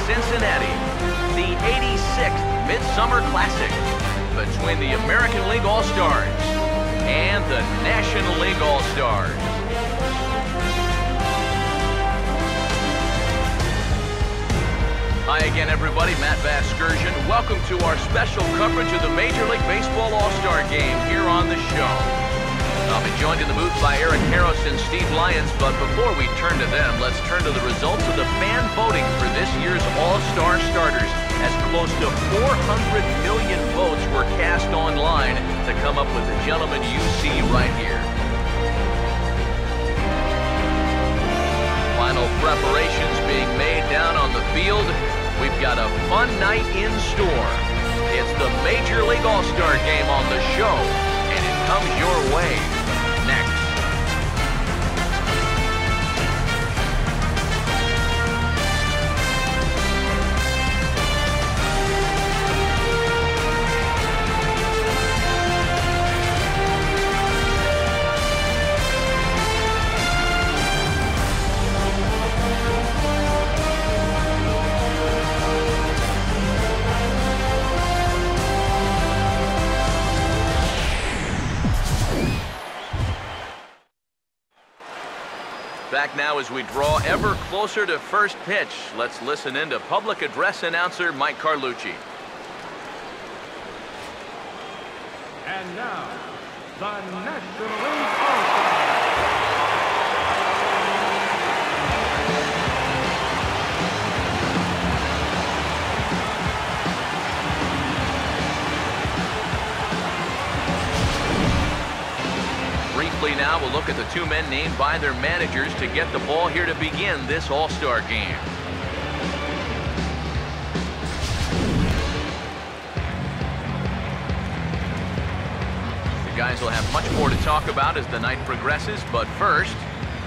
Cincinnati, the 86th Midsummer Classic between the American League All-Stars and the National League All-Stars. Hi again, everybody. Matt Vasgersian. Welcome to our special coverage of the Major League Baseball All-Star Game here on the show. I'll be joined in the booth by Eric Harris and Steve Lyons, but before we turn to them, let's turn to the results of the fan voting for this year's All-Star starters, as close to 400 million votes were cast online to come up with the gentleman you see right here. Final preparations being made down on the field. We've got a fun night in store. It's the Major League All-Star Game on the show, and it comes your way next. Back now as we draw ever closer to first pitch. Let's listen in to public address announcer Mike Carlucci. And now, the National League All-Stars. Briefly now, we'll look at the two men named by their managers to get the ball here to begin this All-Star Game. The guys will have much more to talk about as the night progresses, but first,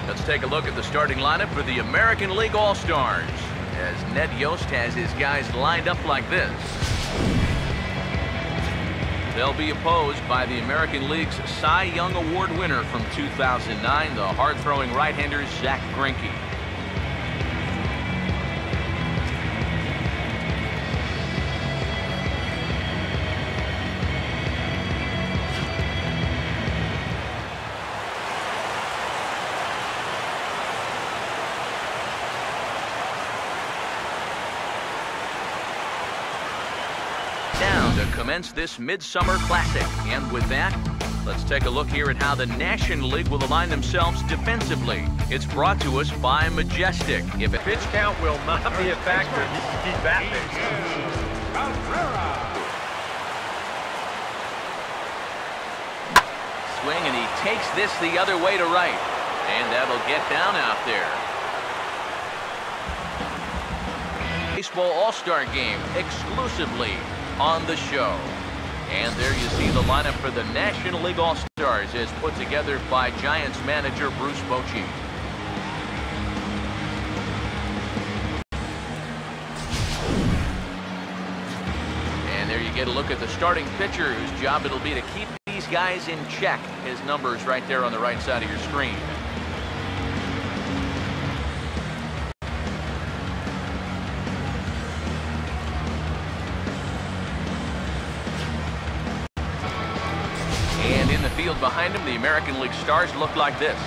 let's take a look at the starting lineup for the American League All-Stars, as Ned Yost has his guys lined up like this. They'll be opposed by the American League's Cy Young Award winner from 2009, the hard-throwing right-hander Zach Greinke. To commence this Midsummer Classic. And with that, let's take a look here at how the National League will align themselves defensively. It's brought to us by Majestic. If a pitch count will not be a factor, he's bat fixed. Swing, and he takes this the other way to right. And that'll get down out there. Baseball All-Star Game exclusively on the show. And there you see the lineup for the National League All-Stars as put together by Giants manager Bruce Bochy. And there you get a look at the starting pitcher whose job it'll be to keep these guys in check. His number's right there on the right side of your screen. And in the field behind him, the American League stars look like this.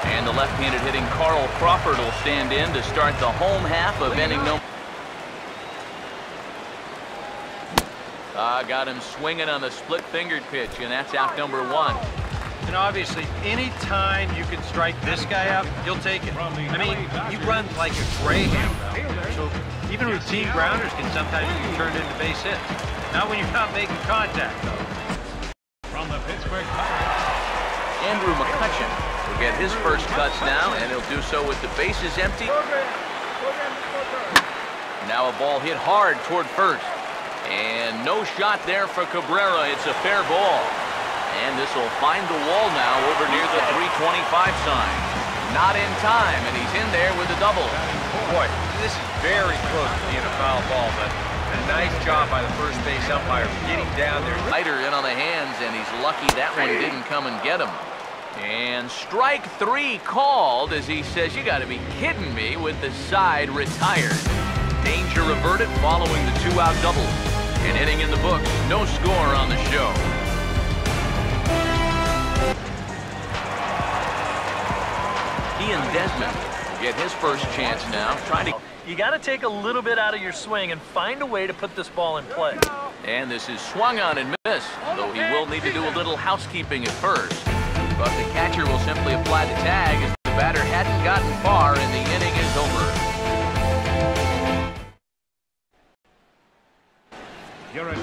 And the left-handed hitting Carl Crawford will stand in to start the home half of inning number. Got him swinging on the split-fingered pitch, and that's out number one. And obviously, any time you can strike this guy out, you'll take it. I mean, he runs like a greyhound. So even routine grounders can sometimes be turned into base hits. Not when you're not making contact, though. From the Pittsburgh Pirates, Andrew McCutcheon will get his first cuts now, and he'll do so with the bases empty. Now a ball hit hard toward first. And no shot there for Cabrera. It's a fair ball. And this will find the wall now over near the 325 sign. Not in time, and he's in there with a double. Boy, this is very close to being a foul ball, but a nice job by the first base umpire getting down there. Lighter in on the hands, and he's lucky that one didn't come and get him. And strike 3 called as he says, "You got to be kidding me," with the side retired. Danger averted following the 2-out double. An inning in the books, no score on the show. Ian Desmond get his first chance now, trying to... You got to take a little bit out of your swing and find a way to put this ball in play. And this is swung on and missed, though he will need to do a little housekeeping at first. But the catcher will simply apply the tag as the batter hadn't gotten far and the inning is over.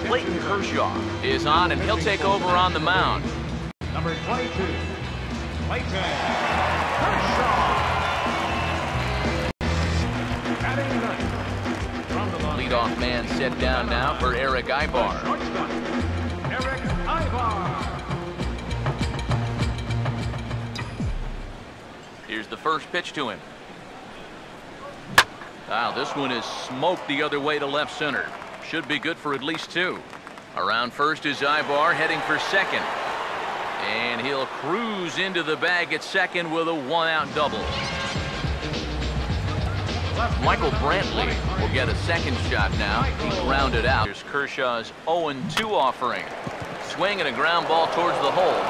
Clayton Kershaw is on and he'll take over on the mound. Number 22, Clayton Kershaw. Batting ninth. From the Leadoff man set down now for Eric Ibar. Eric Ibar. Here's the first pitch to him. Wow, this one is smoked the other way to left center. Should be good for at least 2. Around first is Ibar heading for second. And he'll cruise into the bag at second with a 1-out double. Michael Brantley will get a second shot now. He grounded out. Here's Kershaw's 0-2 offering. Swing and a ground ball towards the hole.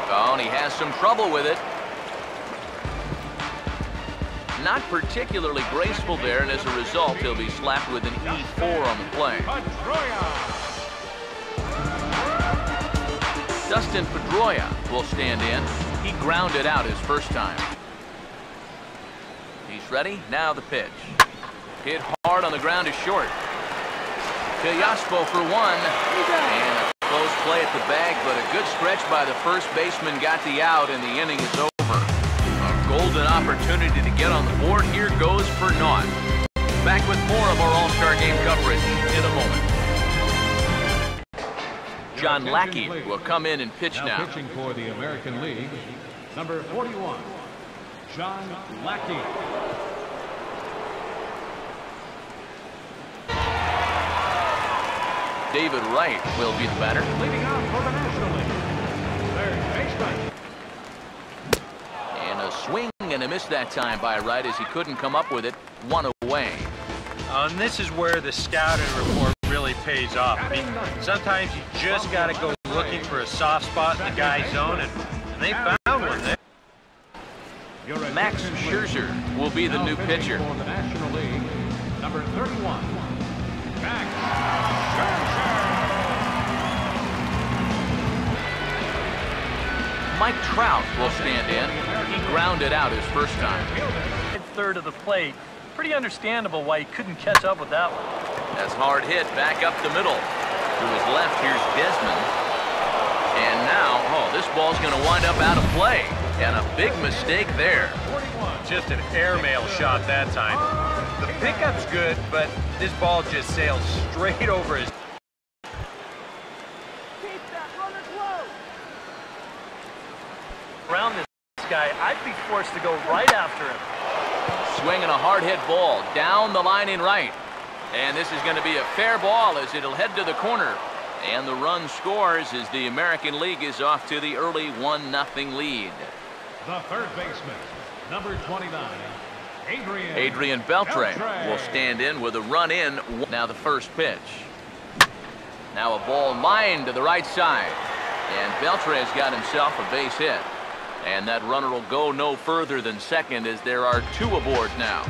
Oh, and he has some trouble with it. Not particularly graceful there, and as a result, he'll be slapped with an E4 on the play. Dustin Pedroia will stand in. He grounded out his first time. He's ready. Now the pitch. Hit hard on the ground is short. To Yaspo for 1. And a close play at the bag, but a good stretch by the first baseman got the out, and the inning is over. Golden opportunity to get on the board. Here goes for naught. Back with more of our All-Star Game coverage in a moment. John Lackey will come in and pitch now. Pitching for the American League, number 41, John Lackey. David Wright will be the batter. Leading off for the National League, third baseman. A swing and a miss that time by Wright as he couldn't come up with it. 1 away. And this is where the scouting report really pays off. I mean, sometimes you just got to go looking for a soft spot in the guy's zone, and they found one there. Max Scherzer will be the new pitcher. For the National League, number 31, Max Scherzer. Mike Trout will stand in. He grounded out his first time. Third of the plate. Pretty understandable why he couldn't catch up with that one. That's hard hit back up the middle. To his left, here's Desmond. And now, this ball's going to wind up out of play. And a big mistake there. Just an airmail shot that time. The pickup's good, but this ball just sails straight over his... Around this guy, I'd be forced to go right after him. Swinging a hard hit ball down the line in right. And this is going to be a fair ball as it'll head to the corner. And the run scores as the American League is off to the early 1-0 lead. The third baseman, number 29, Adrian Beltre will stand in with a run in. Now the first pitch. Now a ball lined to the right side. And Beltre has got himself a base hit. And that runner will go no further than second as there are 2 aboard now.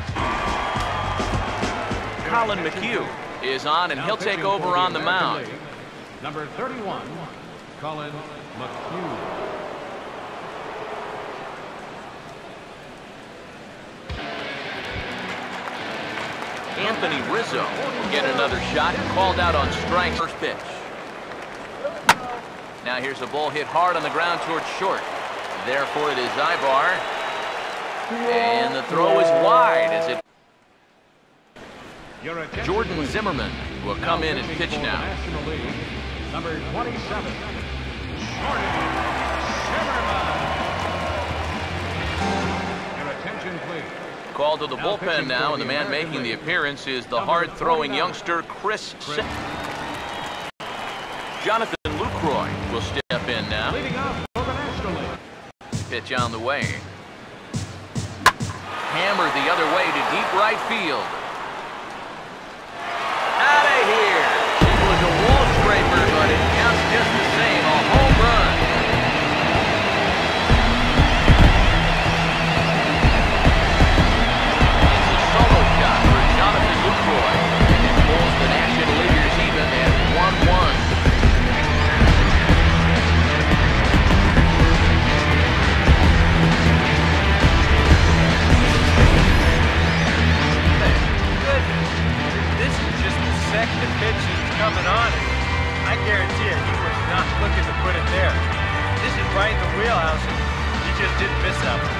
Colin McHugh is on and he'll take over on the mound. Number 31, Colin McHugh. Anthony Rizzo will get another shot, called out on strike. First pitch. Now here's a ball hit hard on the ground towards short. Therefore it is Ibar. And the throw is wide as it... Jordan Zimmerman will come in and pitch now. Number 27, Jordan Zimmerman. Your attention, please. called to the bullpen now, and the man making the appearance is the hard-throwing youngster Chris. Jonathan Lucroy will step in now. Pitch on the way. Hammered the other way to deep right field. Out of here. It was a wall scraper, but it counts just the same. A home run. It's a solo shot for Jonathan Lucroy. It pulls the National Leaguers even at 1-1. Second pitch is coming on, and I guarantee you, he was not looking to put it there. This is right in the wheelhouse, and he just didn't miss that one.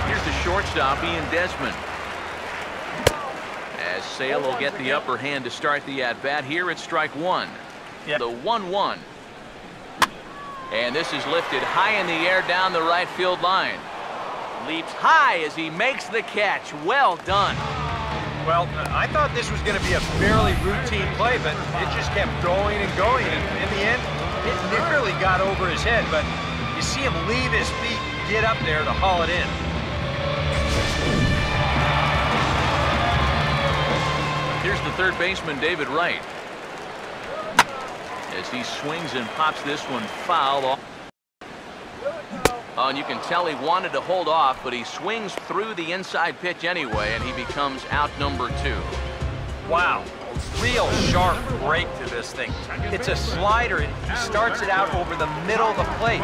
Here's the shortstop, Ian Desmond. As Sale will get the upper hand to start the at-bat here at strike one. Yeah. The 1-1. And this is lifted high in the air down the right field line. Leaps high as he makes the catch. Well done. Well, I thought this was going to be a fairly routine play, but it just kept going and going. And in the end, it nearly got over his head, but you see him leave his feet, get up there to haul it in. Here's the third baseman, David Wright. As he swings and pops this one foul off. And you can tell he wanted to hold off, but he swings through the inside pitch anyway, and he becomes out number 2. Wow, real sharp break to this thing. It's a slider, and he starts it out over the middle of the plate.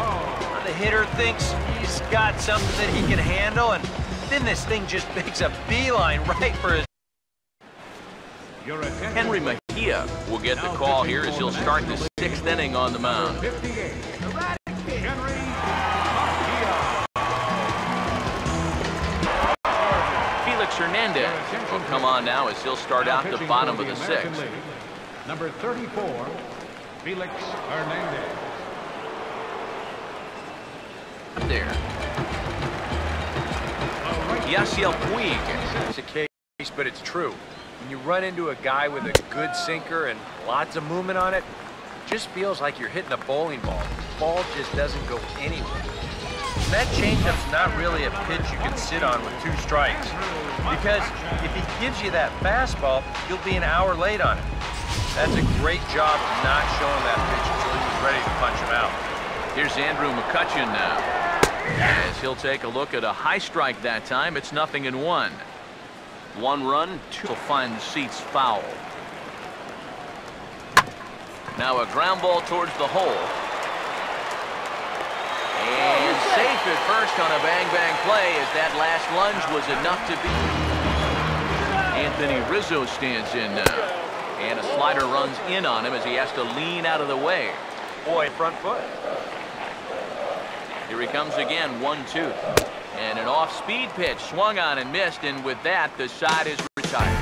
The hitter thinks he's got something that he can handle, and then this thing just makes a beeline right for his... Henry Mejia will get the call here as he'll start the 6th inning on the mound. Felix Hernandez will come on now as he'll start out the bottom of the 6th. Number 34, Felix Hernandez. There. Yasiel Puig. It's a case, but it's true. When you run into a guy with a good sinker and lots of movement on it, it just feels like you're hitting a bowling ball. The ball just doesn't go anywhere. And that changeup's not really a pitch you can sit on with 2 strikes. Because if he gives you that fastball, you'll be an hour late on it. That's a great job of not showing that pitch until he was ready to punch him out. Here's Andrew McCutchen now. As he'll take a look at a high strike that time, it's 0-1. 1 run, 2 will find the seats foul. Now a ground ball towards the hole. And safe at first on a bang-bang play as that last lunge was enough to beat. Anthony Rizzo stands in now. And a slider runs in on him as he has to lean out of the way. Boy, front foot. Here he comes again, 1-2. And an off-speed pitch swung on and missed, and with that, the side is retired.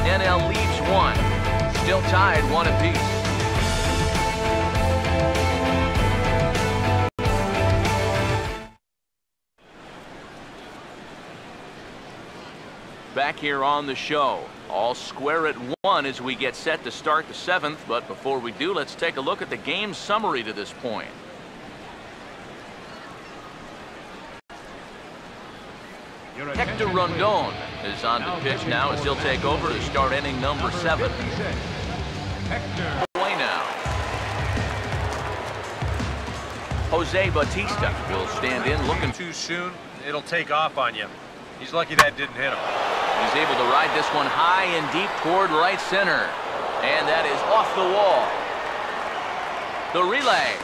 NL leads 1. Still tied 1 apiece. Back here on the show. All square at 1 as we get set to start the 7th. But before we do, let's take a look at the game summary to this point. Hector Rondon is on the pitch now as he'll take over to start inning number 7. Away now. Jose Bautista will stand in looking Too soon, it'll take off on you. He's lucky that didn't hit him. He's able to ride this one high and deep toward right center. And that is off the wall. The relay.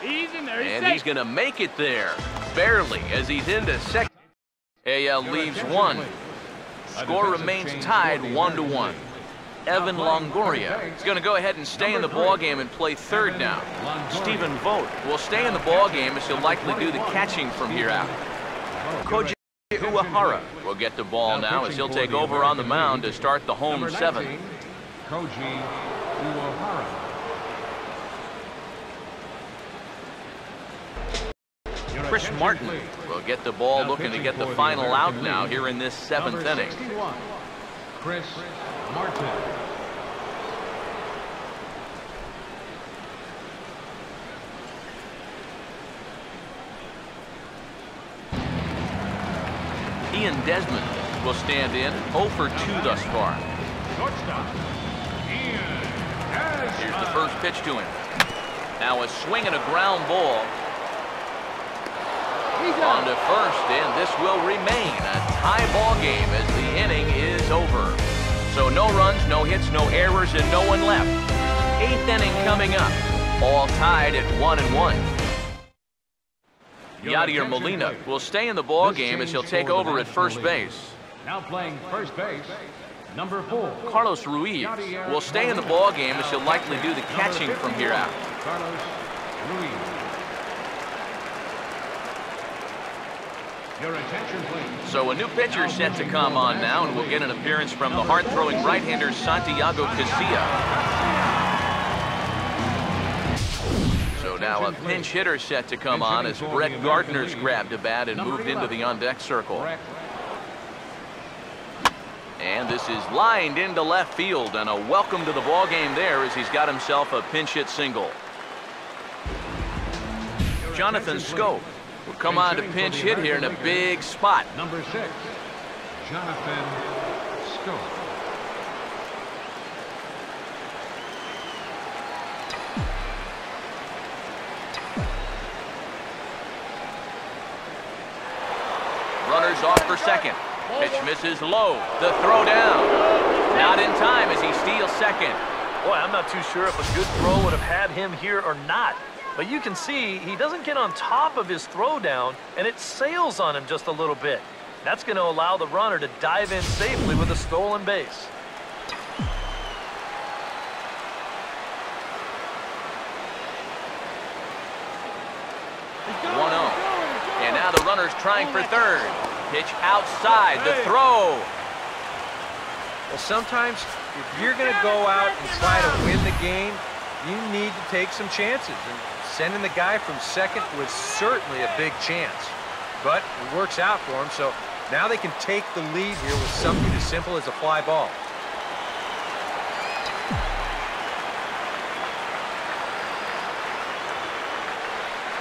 And he's going to make it there. Barely as he's into second. AL leaves 1. Score remains tied 1-1. Evan Longoria is going to go ahead and stay in the ballgame and play third now. Stephen Vogt will stay in the ballgame as he'll likely do the catching from here out. Koji Uehara will get the ball now as he'll take over on the mound to start the home seventh. Koji Uehara. Chris Martin will get the ball looking to get the final out now here in this seventh inning. Chris Martin. Ian Desmond will stand in 0 for 2 thus far. Shortstop, Ian Desmond. Here's the first pitch to him. Now a swing and a ground ball. On to first, and this will remain a tie ball game as the inning is over. So no runs, no hits, no errors, and no one left. 8th inning coming up. All tied at 1-1. Yadier Molina will stay in the ball game as he'll take over at first base. Now playing first base, number 4. Carlos Ruiz will stay in the ball game as he'll likely do the catching from here out. Carlos Ruiz. Your attention, please. So a new pitcher set to come on now, and we'll get an appearance from the hard-throwing right-hander Santiago Casilla. So now a pinch hitter set to come on as Brett Gardner's grabbed a bat and moved into the on-deck circle. And this is lined into left field, and a welcome to the ball game there as he's got himself a pinch hit single. Jonathan Scope will come on to pinch hit here in a big spot. Number 6, Jonathan Scope. Runners off for second. Pitch misses low. The throw down. Not in time as he steals second. Boy, I'm not too sure if a good throw would have had him here or not. But you can see he doesn't get on top of his throw down, and it sails on him just a little bit. That's going to allow the runner to dive in safely with a stolen base. And now the runner's trying for third. Pitch outside, the throw. Well, sometimes if you're going to go out and try to win the game, you need to take some chances. And sending the guy from second was certainly a big chance. But it works out for him, so now they can take the lead here with something as simple as a fly ball.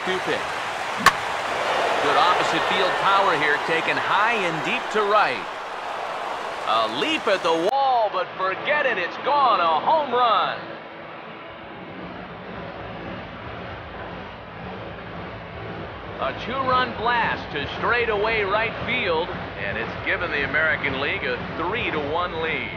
Two pitch. Good opposite field power here, taken high and deep to right. A leap at the wall, but forget it, it's gone, a home run. A 2-run blast to straightaway right field, and it's given the American League a 3-1 lead.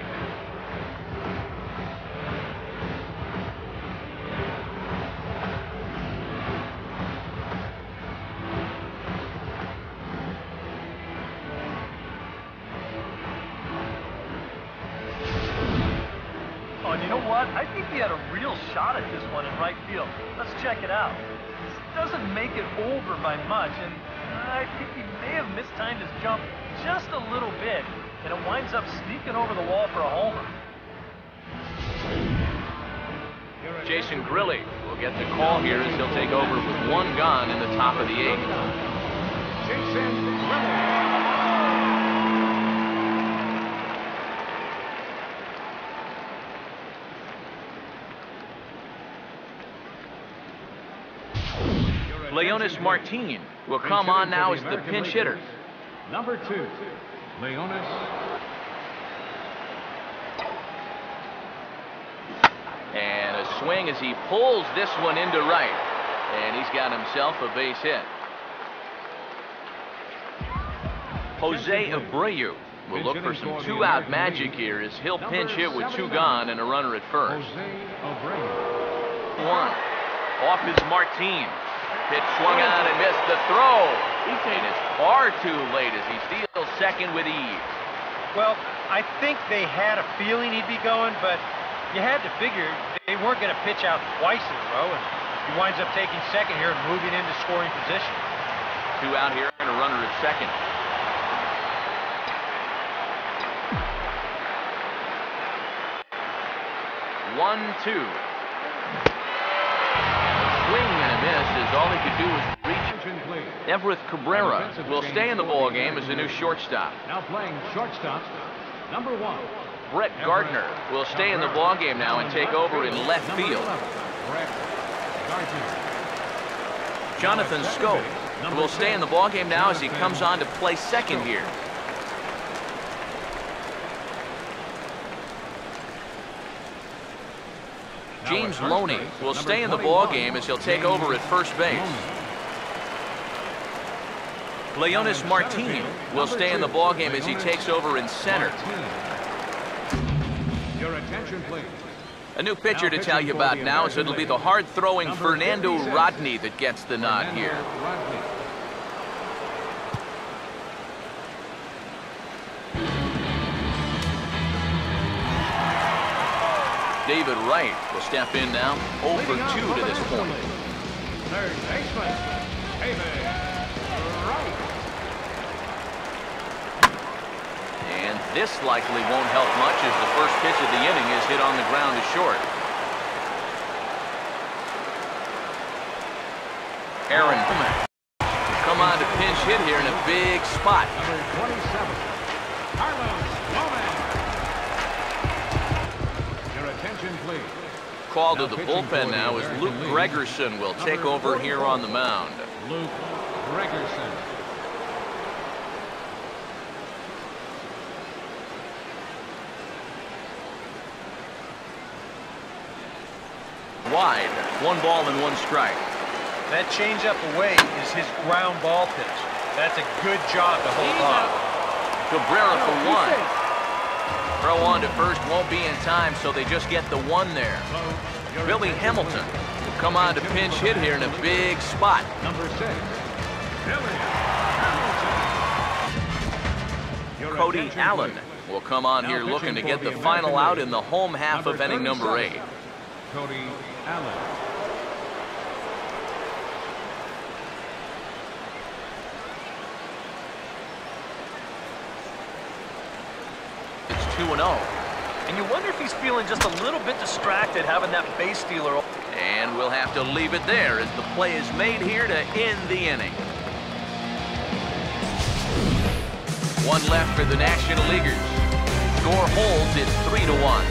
Oh, and you know what? I think he had a real shot at this one in right field. Let's check it out. Doesn't make it over by much, and I think he may have mistimed his jump just a little bit, and it winds up sneaking over the wall for a homer. Jason Grilli will get the call here as he'll take over with 1 gone in the top of the 8th. Jason Grilli. Leonis Martin will come on now as the pinch hitter. Number 2, Leonis. And a swing as he pulls this one into right. And he's got himself a base hit. Jose Abreu will look for some 2-out magic here as he'll pinch hit with 2 gone and a runner at first. Jose Abreu. 1. Off is Martin. Pitch swung on and missed the throw. And it's far too late as he steals second with ease. Well, I think they had a feeling he'd be going, but you had to figure they weren't going to pitch out twice in a row, and he winds up taking second here and moving into scoring position. 2 out here and a runner at second. 1-2. Swing and a miss as all he could do was reach. Everett Cabrera will stay in the ball game as a new shortstop. Now playing shortstop, number 1. Brett Gardner will stay in the ball game now and take over in left field. Jonathan Scope will stay in the ball game now as he comes on to play second here. James Loney will stay in the ball game as he'll take over at first base. Leonis Martin will stay in the ball game as he takes over in center. Your attention, please. A new pitcher to tell you about now, so it'll be the hard-throwing Fernando Rodney that gets the nod here. David Wright will step in now, 0 for 2 to this point. Third baseman, David Wright. And this likely won't help much as the first pitch of the inning is hit on the ground to short. Aaron Bowman come on to pinch hit here in a big spot. Number 27, Carlos Bowman. Your attention, please. Called to the bullpen now as Luke Gregerson will take over here on the mound. Luke Gregerson. Wide, 1 ball and 1 strike. That changeup away is his ground ball pitch. That's a good job to hold on. Cabrera for 1. Throw on to first won't be in time, so they just get the 1 there. Billy Hamilton will come on to pinch hit here in a big spot. Number 6, Billy Hamilton. Cody Allen will come on here looking to get the final out in the home half of inning number 8. Cody Allen. It's 2-0. And you wonder if he's feeling just a little bit distracted having that base stealer. And we'll have to leave it there as the play is made here to end the inning. 1 left for the National Leaguers. Score holds, it's 3-1.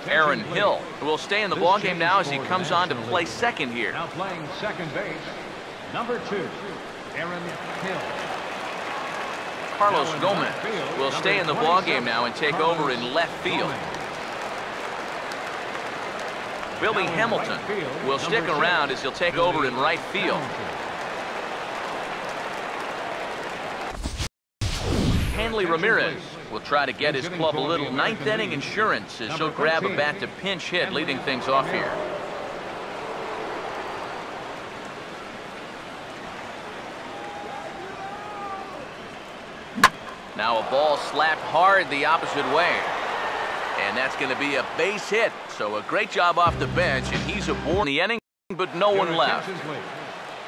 Aaron Hill will stay in the ballgame now as he comes on to play second here. Now playing second base, number 2, Aaron Hill. Carlos Gomez will stay in the ballgame now and take over in left field. Billy Hamilton will stick around as he'll take over in right field. Hanley Ramirez will try to get his club a little 9th inning insurance as he'll grab a bat to pinch hit, leading things off here. Now a ball slapped hard the opposite way. And that's going to be a base hit. So a great job off the bench, and he's aboard the inning, but no one left.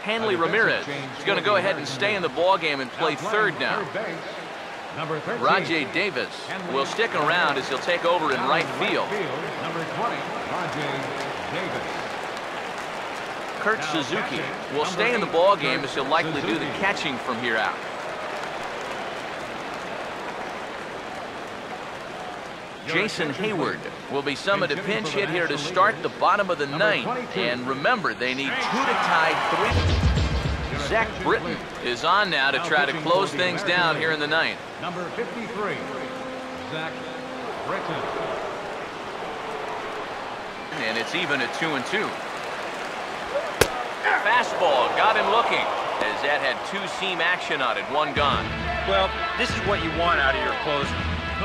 Hanley Ramirez is going to go ahead and stay in the ballgame and play third now. Rajay Davis will stick around as he'll take over in right field. Number 20, Rajay Davis. Kurt Suzuki will stay in the ballgame as he'll likely do the catching from here out. Jason Hayward will be summoned to pinch hit here to start the bottom of the 9th. And remember, they need 2 to tie 3. Zach Britton is on now to try to close things down here in the 9th. Number 53, Zach Britton. And it's even at 2-2. Fastball got him looking as that had 2-seam action on it, 1 gone. Well, this is what you want out of your closer.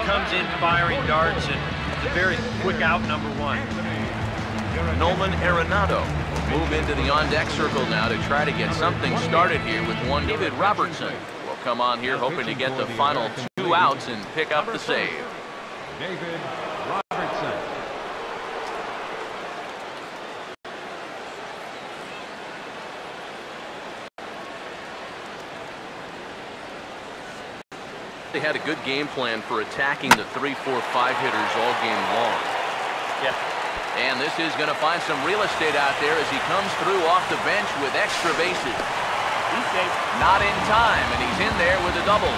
Comes in firing darts and it's a very quick out, number 1. Nolan Arenado will move into the on-deck circle now to try to get something started here with 1. David Robertson will come on here hoping to get the final 2 outs and pick up the save. David Robertson. They had a good game plan for attacking the 3, 4, 5 hitters all game long. Yeah. And this is going to find some real estate out there as he comes through off the bench with extra bases. He's safe. Not in time, and he's in there with a double.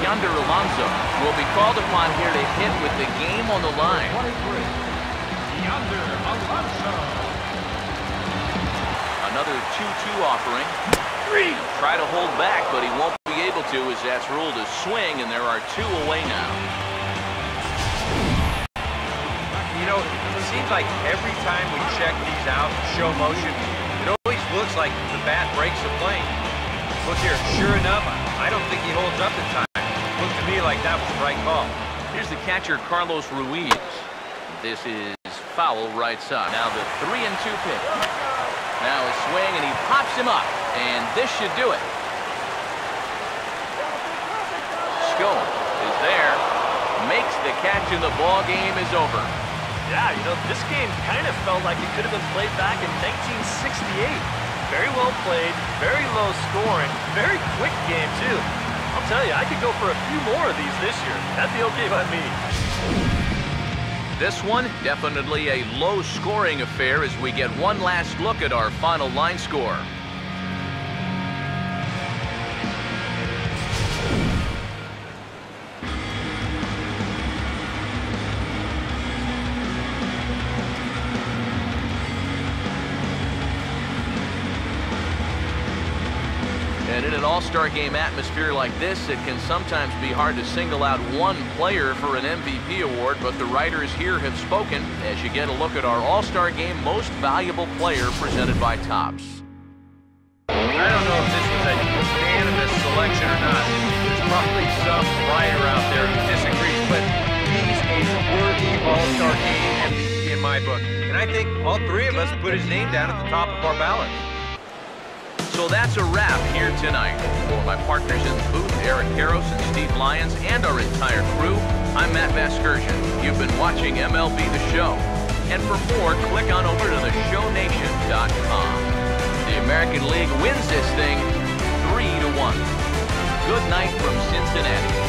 Yonder Alonso will be called upon here to hit with the game on the line. Yonder Alonso. Another 2-2 offering. He'll try to hold back, but he won't be able to as that's ruled a swing, and there are 2 away now. You know, it seems like every time we check these out, show motion, it always looks like the bat breaks the plane. Look here, sure enough, I don't think he holds up in time. Looks to me like that was the right call. Here's the catcher, Carlos Ruiz. This is foul right side. Now the 3-2 pitch. Now a swing, and he pops him up, and this should do it. Scone is there, makes the catch, and the ball game is over. Yeah, you know, this game kind of felt like it could have been played back in 1968. Very well played, very low scoring, very quick game, too. I'll tell you, I could go for a few more of these this year. That'd be okay by me. This one, definitely a low-scoring affair as we get one last look at our final line score. And in an all-star game atmosphere like this, it can sometimes be hard to single out one player for an MVP award, but the writers here have spoken as you get a look at our all-star game most valuable player presented by Topps. I don't know if this was a unanimous selection or not. There's probably some writer out there who disagrees, but he's a worthy all-star game MVP in my book. And I think all 3 of us put his name down at the top of our ballot. So that's a wrap here tonight. For my partners in the booth, Eric Karros and Steve Lyons, and our entire crew, I'm Matt Vasgersian. You've been watching MLB The Show. And for more, click on over to theshownation.com. The American League wins this thing 3-1. Good night from Cincinnati.